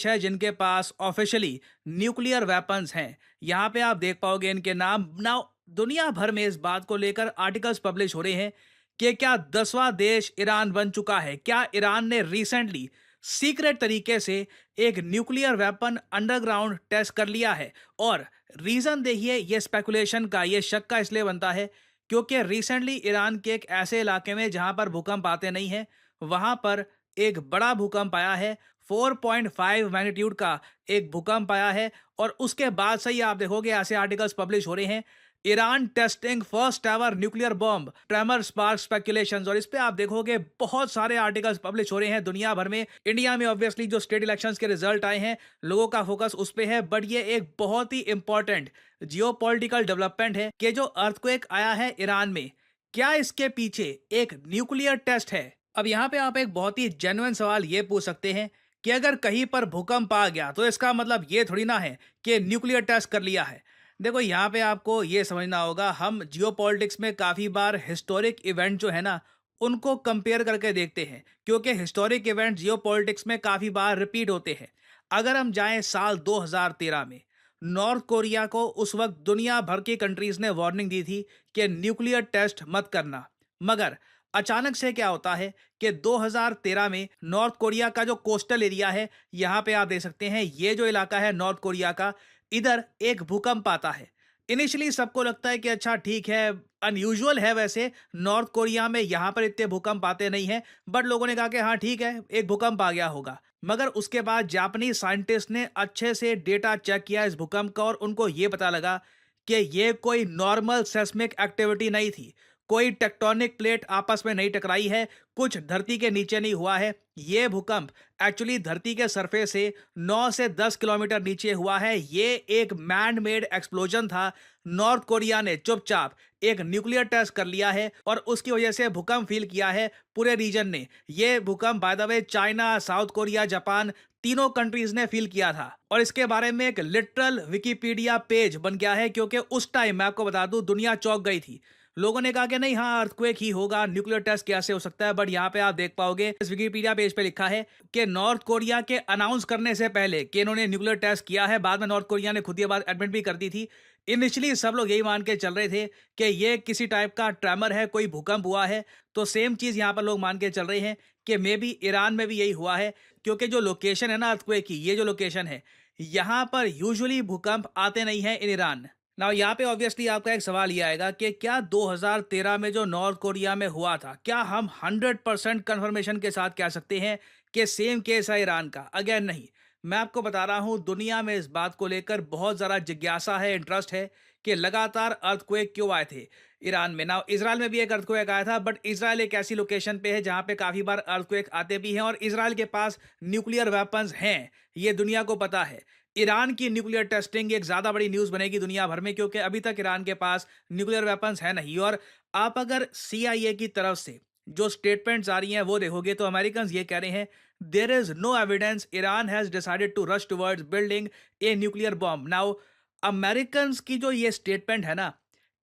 है जिनके पास officially nuclear weapons हैं। यहाँ पे आप देख पाओगे इनके नाम। नाउ दुनिया भर में इस बात को लेकर आर्टिकल्स पब्लिश हो रहे हैं कि क्या 10वां देश ईरान बन चुका है, क्या ईरान ने रिसेंटली सीक्रेट तरीके से एक न्यूक्लियर वेपन अंडरग्राउंड टेस्ट कर लिया है। और रीजन देखिए, ये स्पेकुलेशन का, ये शक का इसलिए बनता है क्योंकि रिसेंटली ईरान के एक ऐसे इलाके में जहां पर भूकंप आते नहीं हैं, वहां पर एक बड़ा भूकंप आया है। 4.5 मैग्नीट्यूड का एक भूकंप आया है। और उसके बाद से ही आप देखोगे ऐसे आर्टिकल्स पब्लिश हो रहे हैं, Iran testing first ever nuclear bomb, tremor spark speculations. और इस पे आप देखोगे बहुत सारे आर्टिकल्स पब्लिश हो रहे हैं दुनिया भर में। इंडिया में ऑब्वियसली जो स्टेट इलेक्शंस के रिजल्ट आए हैं, लोगों का फोकस उस पे है। बट ये एक बहुत ही इंपॉर्टेंट जियोपॉलिटिकल डेवलपमेंट है कि जो अर्थक्वेक आया है ईरान में, क्या इसके पीछे एक न्यूक्लियर टेस्ट है। अब यहाँ पे आप एक बहुत ही जेन्युइन सवाल ये पूछ सकते हैं कि अगर कहीं पर भूकंप आ गया तो इसका मतलब ये थोड़ी ना है कि न्यूक्लियर टेस्ट कर लिया है। देखो यहाँ पे आपको ये समझना होगा, हम जियोपॉलिटिक्स में काफ़ी बार हिस्टोरिक इवेंट जो है ना, उनको कंपेयर करके देखते हैं क्योंकि हिस्टोरिक इवेंट जियोपॉलिटिक्स में काफ़ी बार रिपीट होते हैं। अगर हम जाएं साल 2013 में, नॉर्थ कोरिया को उस वक्त दुनिया भर की कंट्रीज ने वार्निंग दी थी कि न्यूक्लियर टेस्ट मत करना। मगर अचानक से क्या होता है कि 2013 में नॉर्थ कोरिया का जो कोस्टल एरिया है, यहाँ पे आप देख सकते हैं, ये जो इलाका है नॉर्थ कोरिया का, इधर एक भूकंप आता है। इनिशियली सबको लगता है कि अच्छा ठीक है, अनयूजुअल है वैसे, नॉर्थ कोरिया में यहाँ पर इतने भूकंप आते नहीं हैं। बट लोगों ने कहा कि हाँ ठीक है, एक भूकंप आ गया होगा। मगर उसके बाद जापानी साइंटिस्ट ने अच्छे से डेटा चेक किया इस भूकंप का और उनको ये पता लगा कि ये कोई नॉर्मल सेस्मिक एक्टिविटी नहीं थी। कोई टेक्टोनिक प्लेट आपस में नहीं टकराई है, कुछ धरती के नीचे नहीं हुआ है। ये भूकंप एक्चुअली धरती के सरफेस से 9 से 10 किलोमीटर नीचे हुआ है। ये एक मैन मेड एक्सप्लोजन था। नॉर्थ कोरिया ने चुपचाप एक न्यूक्लियर टेस्ट कर लिया है और उसकी वजह से भूकंप फील किया है पूरे रीजन ने। ये भूकंप by the way China, south Korea, Japan, तीनों कंट्रीज ने फील किया था। और इसके बारे में एक लिटरल विकिपीडिया पेज बन गया है क्योंकि उस टाइम मैं आपको बता दूं, दुनिया चौंक गई थी। लोगों ने कहा कि नहीं, हाँ अर्थक्वेक ही होगा, न्यूक्लियर टेस्ट कैसे हो सकता है। बट यहाँ पे आप देख पाओगे इस विकिपीडिया पेज पे लिखा है कि नॉर्थ कोरिया के अनाउंस करने से पहले कि इन्होंने न्यूक्लियर टेस्ट किया है, बाद में नॉर्थ कोरिया ने खुद ये बात एडमिट भी कर दी थी। इनिशियली सब लोग यही मान के चल रहे थे कि ये किसी टाइप का ट्रेमर है, कोई भूकंप हुआ है। तो सेम चीज यहाँ पर लोग मान के चल रहे हैं कि मे बी ईरान में भी यही हुआ है क्योंकि जो लोकेशन है ना अर्थक्वेक की, ये जो लोकेशन है, यहाँ पर यूजुअली भूकंप आते नहीं है इन ईरान। नाउ यहाँ पे ऑब्वियसली आपका एक सवाल ये आएगा कि क्या 2013 में जो नॉर्थ कोरिया में हुआ था, क्या हम 100% कंफर्मेशन के साथ कह सकते हैं कि सेम केस है ईरान का? अगेन नहीं। मैं आपको बता रहा हूँ, दुनिया में इस बात को लेकर बहुत ज़्यादा जिज्ञासा है, इंटरेस्ट है कि लगातार अर्थक्वेक क्यों आए थे ईरान में। नाउ इजराइल में भी एक अर्थक्वेक आया था, बट इजराइल एक ऐसी लोकेशन पे है जहाँ पे काफ़ी बार अर्थक्वेक आते भी हैं और इजराइल के पास न्यूक्लियर वेपन्स हैं, ये दुनिया को पता है। ईरान की न्यूक्लियर टेस्टिंग एक ज़्यादा बड़ी न्यूज़ बनेगी दुनिया भर में क्योंकि अभी तक ईरान के पास न्यूक्लियर वेपन्स है नहीं। और आप अगर सीआईए की तरफ से जो स्टेटमेंट्स आ रही हैं वो देखोगे तो अमेरिकन ये कह रहे हैं, there is no evidence Iran has decided to rush towards building a nuclear bomb. Now American की जो ये स्टेटमेंट है ना,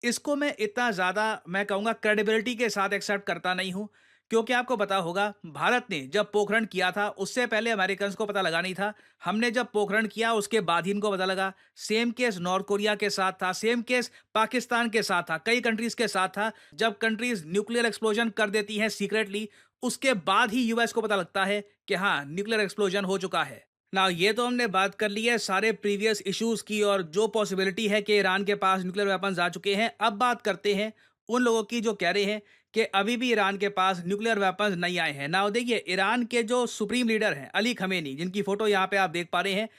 इसको मैं इतना ज़्यादा, मैं कहूँगा, क्रेडिबिलिटी के साथ एक्सेप्ट करता नहीं हूँ। क्योंकि आपको पता होगा, भारत ने जब पोखरण किया था उससे पहले अमेरिकन को पता लगा नहीं था। हमने जब पोखरण किया उसके बाद ही इनको पता लगा। सेम केस नॉर्थ कोरिया के साथ था, सेम केस पाकिस्तान के साथ था, कई कंट्रीज के साथ था। जब कंट्रीज न्यूक्लियर एक्सप्लोजन कर देती हैं सीक्रेटली, उसके बाद ही यूएस को पता लगता है कि हाँ न्यूक्लियर एक्सप्लोजन हो चुका है। ना ये तो हमने बात कर ली है सारे प्रीवियस इश्यूज की और जो पॉसिबिलिटी है कि ईरान के पास न्यूक्लियर वेपन्स आ चुके हैं। अब बात करते हैं उन लोगों की जो कह रहे हैं कि अभी भी ईरान के पास न्यूक्लियर वेपन्स नहीं आए हैं। ना देखिए, ईरान के जो सुप्रीम लीडर हैं अली खमेनी, जिनकी फोटो यहाँ पे आप देख पा रहे हैं,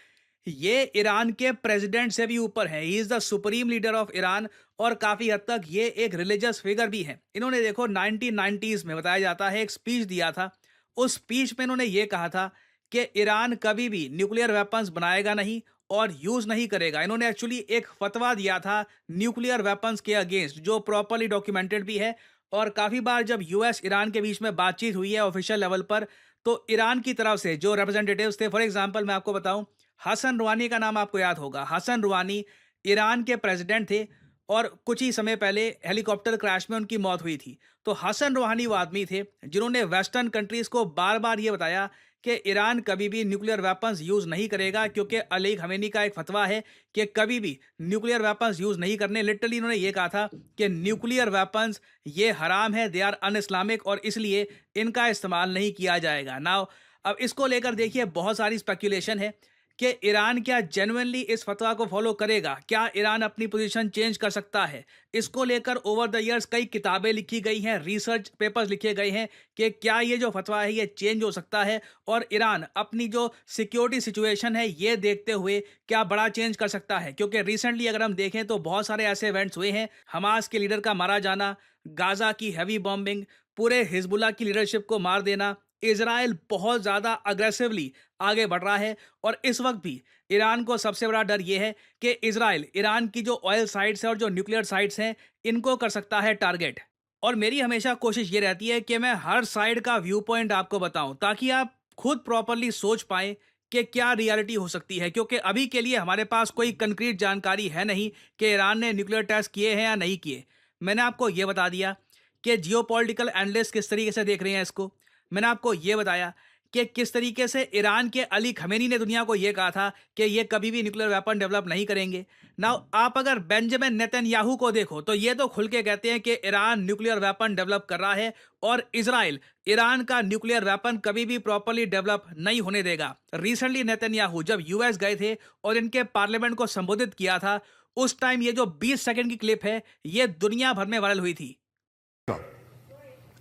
ये ईरान के प्रेसिडेंट से भी ऊपर है। He is the supreme leader of Iran और काफी हद तक ये एक रिलीजियस फिगर भी है। इन्होंने देखो 1990s में, बताया जाता है, एक स्पीच दिया था। उस स्पीच में इन्होंने ये कहा था कि ईरान कभी भी न्यूक्लियर वेपन्स बनाएगा नहीं और यूज नहीं करेगा। इन्होंने एक्चुअली एक फतवा दिया था न्यूक्लियर वेपन्स के अगेंस्ट, जो प्रॉपरली डॉक्यूमेंटेड भी है। और काफी बार जब यूएस ईरान के बीच में बातचीत हुई है ऑफिशियल लेवल पर, तो ईरान की तरफ से जो रिप्रेजेंटेटिव्स थे, फॉर एग्जांपल मैं आपको बताऊं, हसन रूहानी का नाम आपको याद होगा। हसन रूहानी ईरान के प्रेसिडेंट थे और कुछ ही समय पहले हेलीकॉप्टर क्रैश में उनकी मौत हुई थी। तो हसन रूहानी वो आदमी थे जिन्होंने वेस्टर्न कंट्रीज को बार बार ये बताया कि ईरान कभी भी न्यूक्लियर वेपन्स यूज़ नहीं करेगा, क्योंकि अली खमेनी का एक फतवा है कि कभी भी न्यूक्लियर वेपन्स यूज़ नहीं करने। लिटरली इन्होंने ये कहा था कि न्यूक्लियर वेपन्स ये हराम है, दे आर अन इस्लामिक, और इसलिए इनका इस्तेमाल नहीं किया जाएगा। नाउ अब इसको लेकर देखिए बहुत सारी स्पेकुलेशन है कि ईरान क्या जेन्युइनली इस फतवा को फॉलो करेगा, क्या ईरान अपनी पोजीशन चेंज कर सकता है। इसको लेकर ओवर द इयर्स कई किताबें लिखी गई हैं, रिसर्च पेपर्स लिखे गए हैं कि क्या ये जो फतवा है ये चेंज हो सकता है, और ईरान अपनी जो सिक्योरिटी सिचुएशन है ये देखते हुए क्या बड़ा चेंज कर सकता है। क्योंकि रिसेंटली अगर हम देखें तो बहुत सारे ऐसे इवेंट्स हुए हैं, हमास के लीडर का मारा जाना, गाजा की हैवी बॉम्बिंग, पूरे हिजबुल्लाह की लीडरशिप को मार देना, इजराइल बहुत ज़्यादा अग्रेसिवली आगे बढ़ रहा है। और इस वक्त भी ईरान को सबसे बड़ा डर यह है कि इजराइल ईरान की जो ऑयल साइट्स है और जो न्यूक्लियर साइट्स हैं इनको कर सकता है टारगेट। और मेरी हमेशा कोशिश ये रहती है कि मैं हर साइड का व्यू पॉइंट आपको बताऊं, ताकि आप खुद प्रॉपरली सोच पाएं कि क्या रियलिटी हो सकती है। क्योंकि अभी के लिए हमारे पास कोई कंक्रीट जानकारी है नहीं कि ईरान ने न्यूक्लियर टेस्ट किए हैं या नहीं किए। मैंने आपको यह बता दिया कि जियोपॉलिटिकल एनालिस्ट किस तरीके से देख रहे हैं इसको। मैंने आपको यह बताया कि किस तरीके से ईरान के अली खमेनी ने दुनिया को यह कहा था कि ये कभी भी न्यूक्लियर वेपन डेवलप नहीं करेंगे। नाउ आप अगर बेंजामिन नेतन्याहू को देखो तो ये तो खुल के कहते हैं कि ईरान न्यूक्लियर वेपन डेवलप कर रहा है, और इजराइल ईरान का न्यूक्लियर वेपन कभी भी प्रॉपर्ली डेवलप नहीं होने देगा। रिसेंटली नेतन्याहू जब यूएस गए थे और इनके पार्लियामेंट को संबोधित किया था, उस टाइम ये जो 20 सेकंड की क्लिप है ये दुनिया भर में वायरल हुई थी।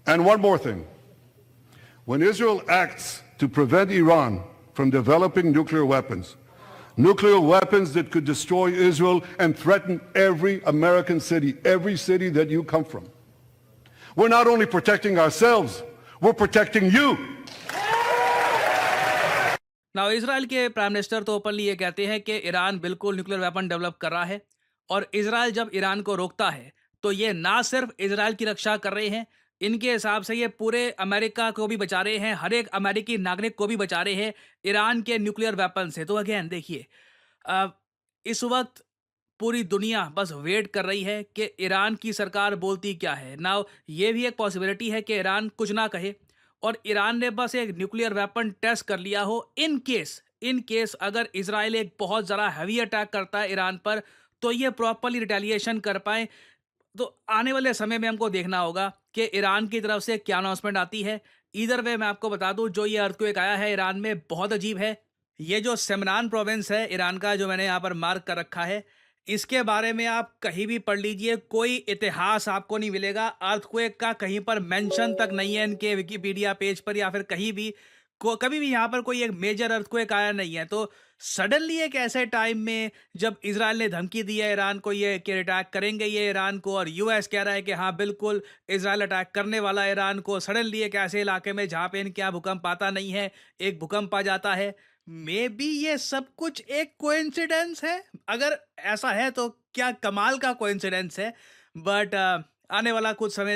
And one more thing. When Israel acts to prevent Iran from developing nuclear weapons that could destroy Israel and threaten every American city, every city that you come from, we're not only protecting ourselves, we're protecting you. Now Israel के prime minister तो openly ये कहते हैं कि Iran बिल्कुल nuclear weapon develop कर रहा है, और इजराइल जब ईरान को रोकता है तो ये ना सिर्फ इजराइल की रक्षा कर रहे हैं, इनके हिसाब से ये पूरे अमेरिका को भी बचा रहे हैं, हर एक अमेरिकी नागरिक को भी बचा रहे हैं ईरान के न्यूक्लियर वेपन से। तो अगेन देखिए, अ, इस वक्त पूरी दुनिया बस वेट कर रही है कि ईरान की सरकार बोलती क्या है। नाउ ये भी एक पॉसिबिलिटी है कि ईरान कुछ ना कहे और ईरान ने बस एक न्यूक्लियर वेपन टेस्ट कर लिया हो। इन केस अगर इजराइल एक बहुत ज़रा हैवी अटैक करता है ईरान पर, तो ये प्रॉपरली रिटेलिएशन कर पाए। तो आने वाले समय में हमको देखना होगा कि ईरान की तरफ से क्या अनाउंसमेंट आती है। इधर वे मैं आपको बता दूं, जो ये अर्थक्वेक आया है ईरान में बहुत अजीब है। ये जो सेमनान प्रोविंस है ईरान का, जो मैंने यहाँ पर मार्क कर रखा है, इसके बारे में आप कहीं भी पढ़ लीजिए, कोई इतिहास आपको नहीं मिलेगा अर्थक्वेक का, कहीं पर मेंशन तक नहीं है इनके विकिपीडिया पेज पर या फिर कहीं भी। कभी भी यहाँ पर कोई एक मेजर अर्थक्वेक आया नहीं है। तो सडनली एक ऐसे टाइम में जब इजराइल ने धमकी दी है ईरान को ये कि अटैक करेंगे ये ईरान को, और यूएस कह रहा है कि हाँ बिल्कुल इजराइल अटैक करने वाला है ईरान को, सडनली एक ऐसे इलाके में जहाँ पे इनके यहाँ भूकंप आता नहीं है, एक भूकंप आ जाता है। मे बी ये सब कुछ एक कोइंसिडेंस है। अगर ऐसा है तो क्या कमाल का कोइंसिडेंस है। बट आने वाला कुछ समय